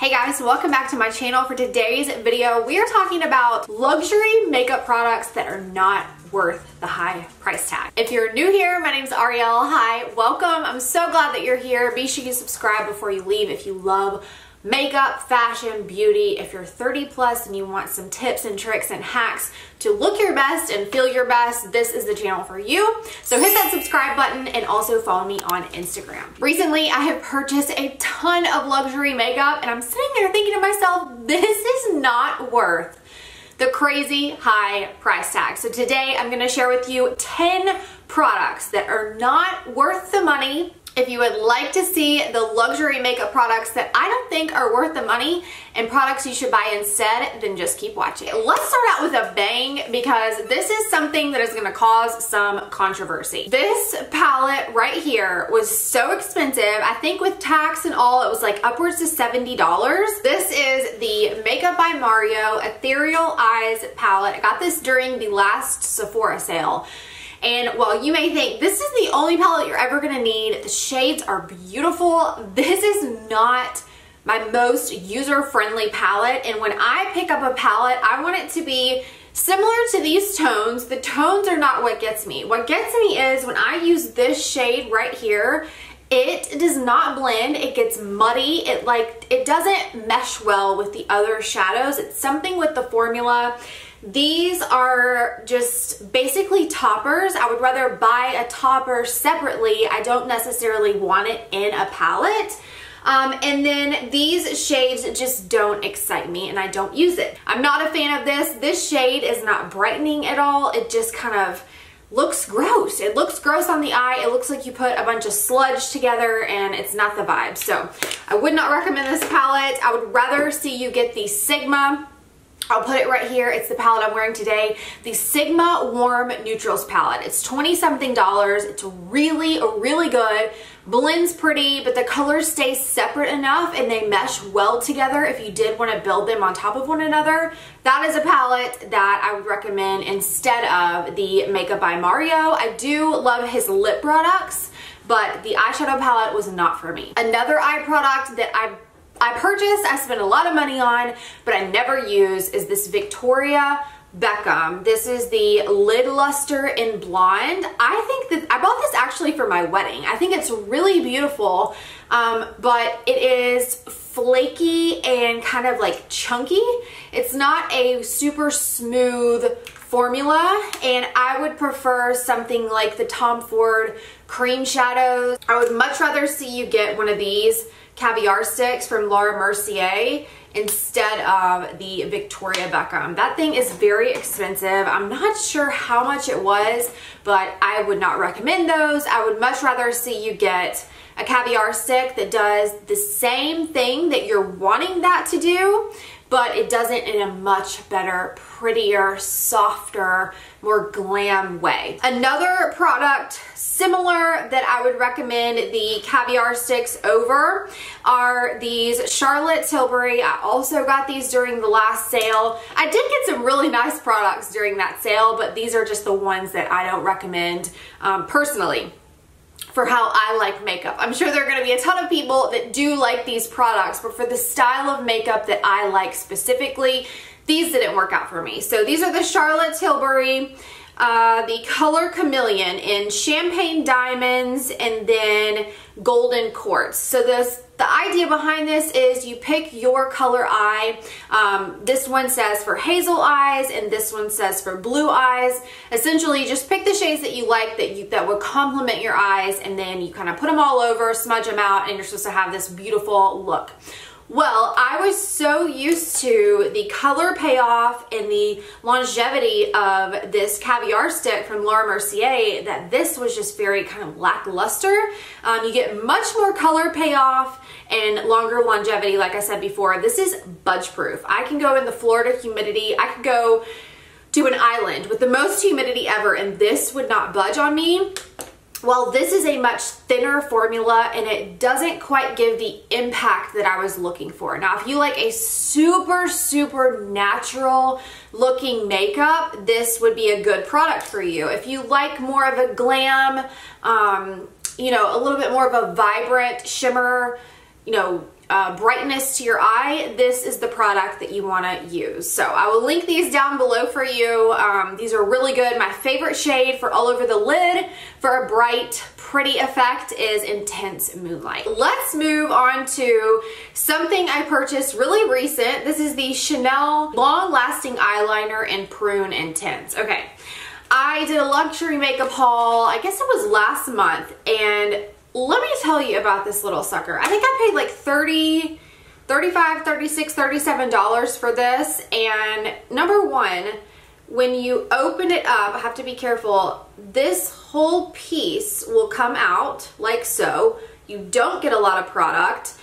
Hey guys, welcome back to my channel. For today's video, we are talking about luxury makeup products that are not worth the high price tag. If you're new here, my name is Ariel. Hi, welcome. I'm so glad that you're here. Be sure you subscribe before you leave if you love makeup, fashion, beauty. If you're 30 plus and you want some tips and tricks and hacks to look your best and feel your best, this is the channel for you. So hit that subscribe button and also follow me on Instagram. Recently, I have purchased a ton of luxury makeup and I'm sitting there thinking to myself, this is not worth the crazy high price tag. So today I'm gonna share with you 10 products that are not worth the money. If you would like to see the luxury makeup products that I don't think are worth the money and products you should buy instead, then just keep watching. Let's start out with a bang because this is something that is gonna cause some controversy. This palette right here was so expensive. I think with tax and all, it was like upwards to $70. This is the Makeup by Mario Ethereal Eyes palette. I got this during the last Sephora sale. And while you may think this is the only palette you're ever gonna need, the shades are beautiful. This is not my most user-friendly palette. And when I pick up a palette, I want it to be similar to these tones. The tones are not what gets me. What gets me is when I use this shade right here, it does not blend. It gets muddy. It doesn't mesh well with the other shadows. It's something with the formula. These are just basically toppers. I would rather buy a topper separately. I don't necessarily want it in a palette. And then these shades just don't excite me and I don't use it. I'm not a fan of this. This shade is not brightening at all. It just kind of looks gross. It looks gross on the eye. It looks like you put a bunch of sludge together and it's not the vibe. So I would not recommend this palette. I would rather see you get the Sigma. I'll put it right here. It's the palette I'm wearing today. The Sigma Warm Neutrals palette. It's 20-something dollars. It's really good. Blends pretty, but the colors stay separate enough and they mesh well together if you did want to build them on top of one another. That is a palette that I would recommend instead of the Makeup by Mario. I do love his lip products, but the eyeshadow palette was not for me. Another eye product that I purchased, I spent a lot of money on, but I never use is this Victoria Beckham. This is the Lid Luster in Blonde. I think that I bought this actually for my wedding. I think it's really beautiful, but it is flaky and kind of like chunky. It's not a super smooth formula, and I would prefer something like the Tom Ford cream shadows. I would much rather see you get one of these caviar sticks from Laura Mercier instead of the Victoria Beckham. That thing is very expensive. I'm not sure how much it was, but I would not recommend those. I would much rather see you get a caviar stick that does the same thing that you're wanting that to do, but it does it in a much better, prettier, softer, more glam way. Another product similar that I would recommend the caviar sticks over are these Charlotte Tilbury. I also got these during the last sale. I did get some really nice products during that sale, but these are just the ones that I don't recommend personally for how I like makeup. I'm sure there are going to be a ton of people that do like these products, but for the style of makeup that I like specifically, these didn't work out for me. So these are the Charlotte Tilbury, the color Chameleon in Champagne Diamonds and then Golden Quartz. So the idea behind this is you pick your color eye. This one says for hazel eyes and this one says for blue eyes. Essentially, just pick the shades that you like that would complement your eyes, and then you kind of put them all over, smudge them out, and you're supposed to have this beautiful look. Well, I was so used to the color payoff and the longevity of this caviar stick from Laura Mercier that this was just very kind of lackluster. You get much more color payoff and longer longevity. Like I said before, this is budge proof. I can go in the Florida humidity. I could go to an island with the most humidity ever and this would not budge on me. Well, this is a much thinner formula and it doesn't quite give the impact that I was looking for. Now, if you like a super natural looking makeup, this would be a good product for you. If you like more of a glam, you know, a little bit more of a vibrant shimmer, you know, brightness to your eye, this is the product that you want to use. So I will link these down below for you. These are really good. My favorite shade for all over the lid for a bright, pretty effect is Intense Moonlight. Let's move on to something I purchased really recent. This is the Chanel Long Lasting Eyeliner in Prune Intense. Okay, I did a luxury makeup haul, I guess it was last month, and let me tell you about this little sucker. I think I paid like $30, $35, $36, $37 for this, and number one, when you open it up, I have to be careful, this whole piece will come out like so. You don't get a lot of product.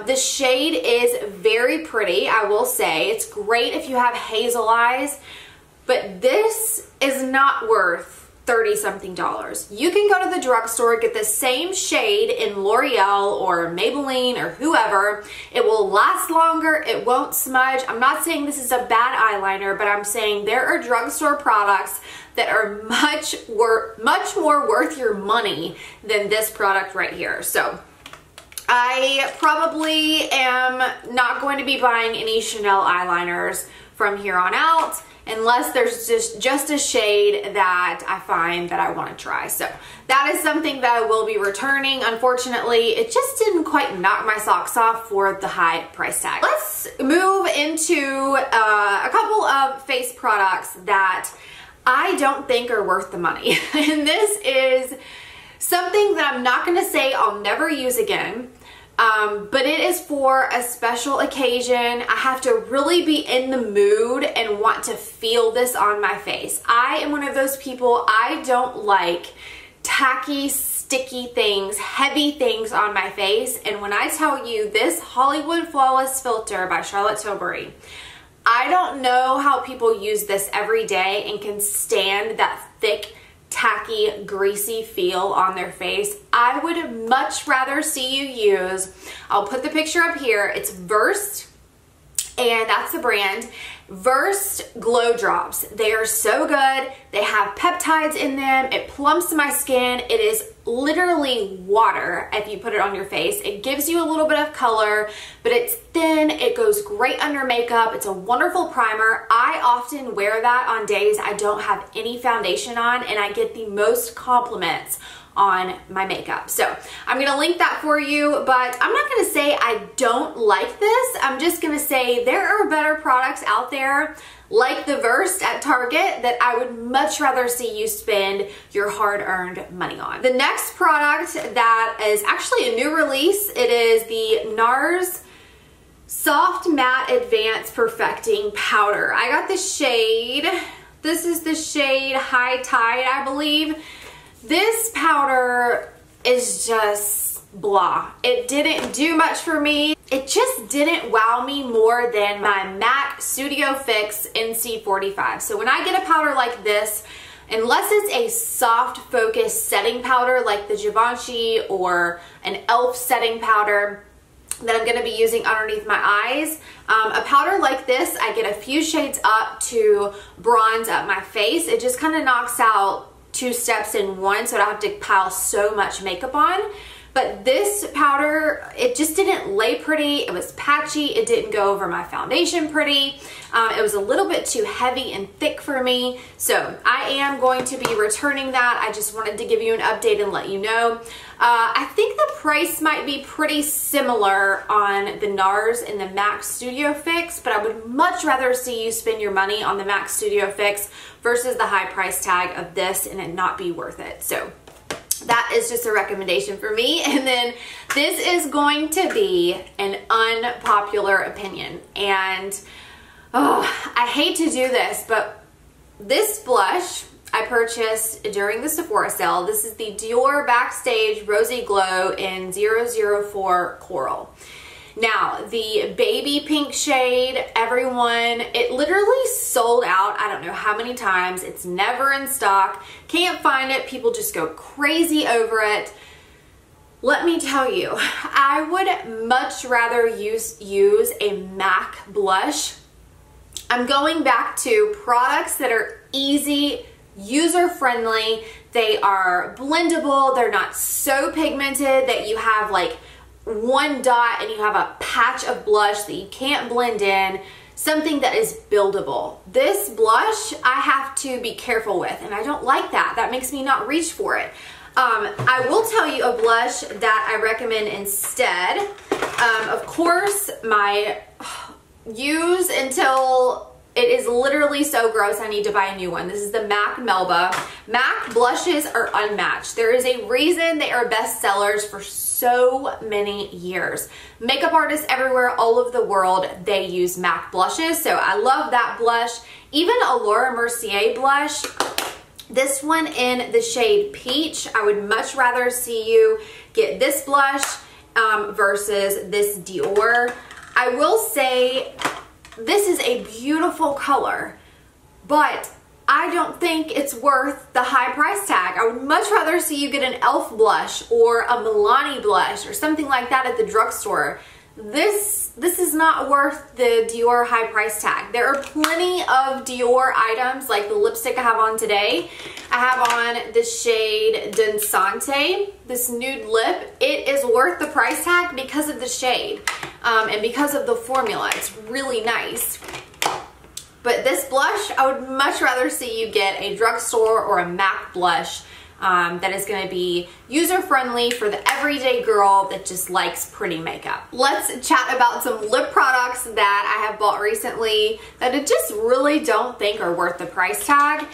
The shade is very pretty, I will say. It's great if you have hazel eyes, but this is not worth $30-something. You can go to the drugstore, get the same shade in L'Oreal or Maybelline or whoever. It will last longer, it won't smudge. I'm not saying this is a bad eyeliner, but I'm saying there are drugstore products that are much more worth your money than this product right here. So I probably am not going to be buying any Chanel eyeliners from here on out, unless there's just a shade that I find that I want to try. So that is something that I will be returning. Unfortunately, it just didn't quite knock my socks off for the high price tag. Let's move into a couple of face products that I don't think are worth the money. And this is something that I'm not going to say I'll never use again. But it is for a special occasion. I have to really be in the mood and want to feel this on my face. I am one of those people, I don't like tacky, sticky things, heavy things on my face. And when I tell you this Hollywood Flawless Filter by Charlotte Tilbury, I don't know how people use this every day and can stand that thick, tacky, greasy feel on their face. I would much rather see you use, I'll put the picture up here, it's Versed, and that's the brand, Versed Glow Drops. They are so good. They have peptides in them. It plumps my skin. It is literally water if you put it on your face. It gives you a little bit of color, but it's thin. It goes great under makeup. It's a wonderful primer. I often wear that on days I don't have any foundation on, and I get the most compliments on my makeup. So I'm gonna link that for you, but I'm not gonna say I don't like this. I'm just gonna say there are better products out there like the Versed at Target that I would much rather see you spend your hard-earned money on. The next product that is actually a new release, it is the NARS Soft Matte Advanced Perfecting Powder. I got the shade, this is the shade High Tide, I believe. This powder is just blah. It didn't do much for me. It just didn't wow me more than my MAC Studio Fix NC45. So when I get a powder like this, unless it's a soft focus setting powder like the Givenchy or an e.l.f. setting powder that I'm going to be using underneath my eyes, a powder like this, I get a few shades up to bronze up my face. It just kind of knocks out 2 steps in one, so I don't have to pile so much makeup on. But this powder, it just didn't lay pretty. It was patchy. It didn't go over my foundation pretty. It was a little bit too heavy and thick for me. So I am going to be returning that. I just wanted to give you an update and let you know. I think the price might be pretty similar on the NARS and the MAC Studio Fix, but I would much rather see you spend your money on the MAC Studio Fix versus the high price tag of this and it not be worth it. So that is just a recommendation for me. And then this is going to be an unpopular opinion. And I hate to do this, but this blush I purchased during the Sephora sale. This is the Dior Backstage Rosy Glow in 004 Coral. Now, the baby pink shade, everyone, it literally sold out I don't know how many times. It's never in stock. Can't find it. People just go crazy over it. Let me tell you, I would much rather use a MAC blush. I'm going back to products that are easy, user-friendly. They are blendable. They're not so pigmented that you have like one dot and you have a patch of blush that you can't blend in, something that is buildable. This blush I have to be careful with, and I don't like that. That makes me not reach for it. I will tell you a blush that I recommend instead. Of course, my use until it is literally so gross I need to buy a new one. This is the MAC Melba. MAC blushes are unmatched. There is a reason they are best sellers for so many years. Makeup artists everywhere, all over the world, they use MAC blushes. So I love that blush. Even a Laura Mercier blush. This one in the shade Peach, I would much rather see you get this blush versus this Dior. I will say this is a beautiful color, but I don't think it's worth the high price tag. I would much rather see you get an e.l.f. blush or a Milani blush or something like that at the drugstore. This is not worth the Dior high price tag. There are plenty of Dior items, like the lipstick I have on today. I have on the shade Dansante, this nude lip. It is worth the price tag because of the shade and because of the formula. It's really nice. But this blush, I would much rather see you get a drugstore or a MAC blush that is going to be user-friendly for the everyday girl that just likes pretty makeup. Let's chat about some lip products that I have bought recently that I just really don't think are worth the price tag.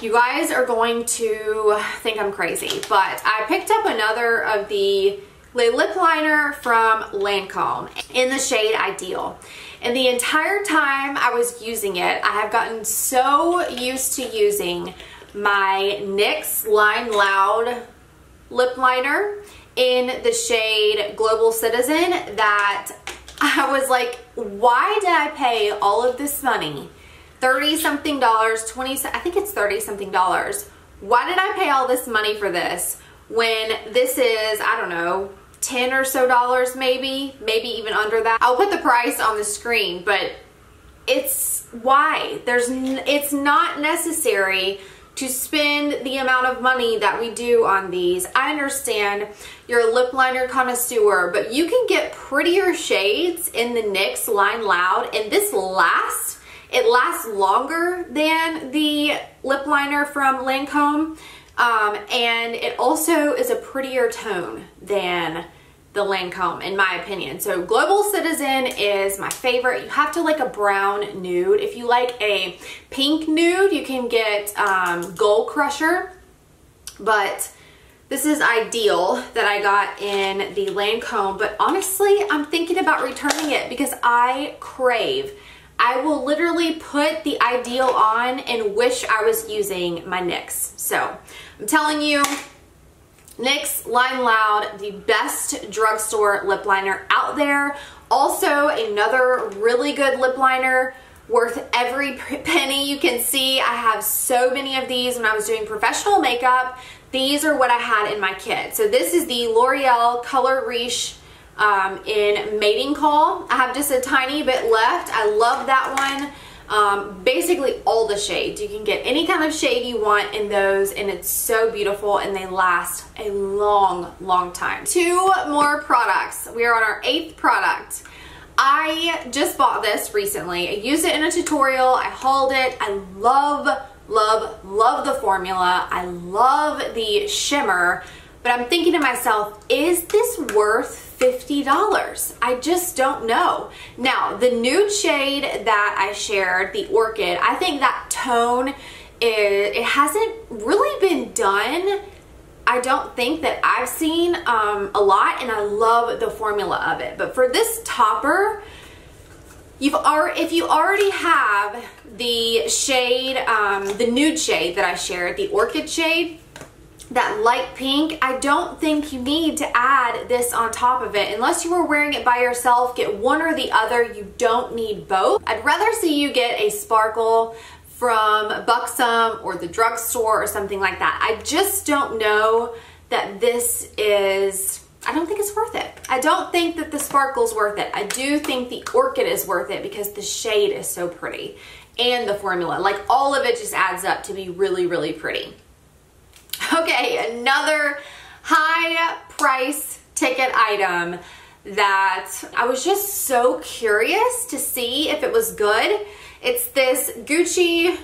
You guys are going to think I'm crazy, but I picked up another of the lip liner from Lancome in the shade Ideal. And the entire time I was using it, I have gotten so used to using my NYX Line Loud lip liner in the shade Global Citizen that I was like, why did I pay all of this money? 30 something dollars, I think it's 30 something dollars. Why did I pay all this money for this when this is, I don't know, 10 or so dollars maybe even under that. I'll put the price on the screen, but it's why. It's not necessary to spend the amount of money that we do on these. I understand you're a lip liner connoisseur, but you can get prettier shades in the NYX Line Loud, and this lasts. It lasts longer than the lip liner from Lancome, and it also is a prettier tone than the Lancome, in my opinion. So Global Citizen is my favorite. You have to like a brown nude. If you like a pink nude, you can get Gold Crusher, but this is Ideal that I got in the Lancome. But honestly, I'm thinking about returning it because I crave. I will literally put the Ideal on and wish I was using my NYX. So I'm telling you, NYX Line Loud, the best drugstore lip liner out there. Also, another really good lip liner, worth every penny. You can see I have so many of these when I was doing professional makeup. These are what I had in my kit. So this is the L'Oreal Color Riche in Mating Call. I have just a tiny bit left. I love that one. Basically all the shades. You can get any kind of shade you want in those, and it's so beautiful and they last a long time. Two more products. We are on our 8th product. I just bought this recently. I used it in a tutorial. I hauled it. I love the formula. I love the shimmer, but I'm thinking to myself, is this worth $50? I just don't know. Now, the nude shade that I shared, the Orchid, I think that tone, it hasn't really been done. I don't think that I've seen a lot, and I love the formula of it. But for this topper, if you already have the shade, the nude shade that I shared, the Orchid shade, that light pink, I don't think you need to add this on top of it. Unless you were wearing it by yourself, get one or the other. You don't need both. I'd rather see you get a sparkle from Buxom or the drugstore or something like that. I just don't know that this is, I don't think it's worth it. I don't think that the sparkle's worth it. I do think the Orchid is worth it because the shade is so pretty and the formula. Like, all of it just adds up to be really pretty. Okay, another high price ticket item that I was just so curious to see if it was good. It's this Gucci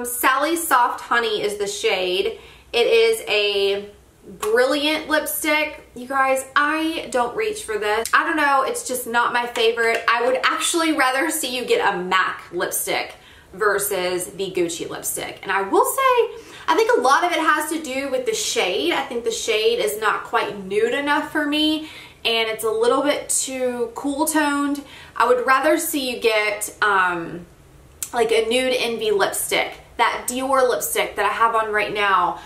Sally Soft Honey is the shade. It is a brilliant lipstick. You guys, I don't reach for this. I don't know, it's just not my favorite. I would actually rather see you get a MAC lipstick versus the Gucci lipstick. And I will say, I think a lot of it has to do with the shade. I think the shade is not quite nude enough for me, and it's a little bit too cool toned. I would rather see you get like a Nude Envy lipstick, that Dior lipstick that I have on right now.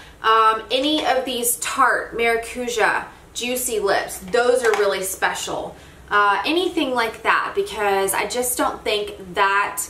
Any of these Tarte, Maracuja, Juicy Lips, those are really special. Anything like that, because I just don't think that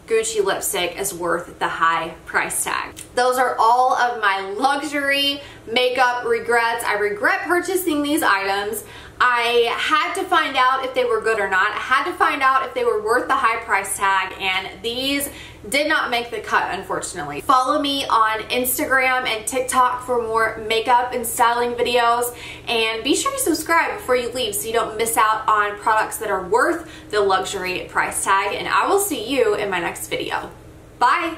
Gucci lipstick is worth the high price tag. Those are all of my luxury makeup regrets. I regret purchasing these items. I had to find out if they were good or not. I had to find out if they were worth the high price tag, and these did not make the cut, unfortunately. Follow me on Instagram and TikTok for more makeup and styling videos, and be sure to subscribe before you leave so you don't miss out on products that are worth the luxury price tag, and I will see you in my next video. Bye!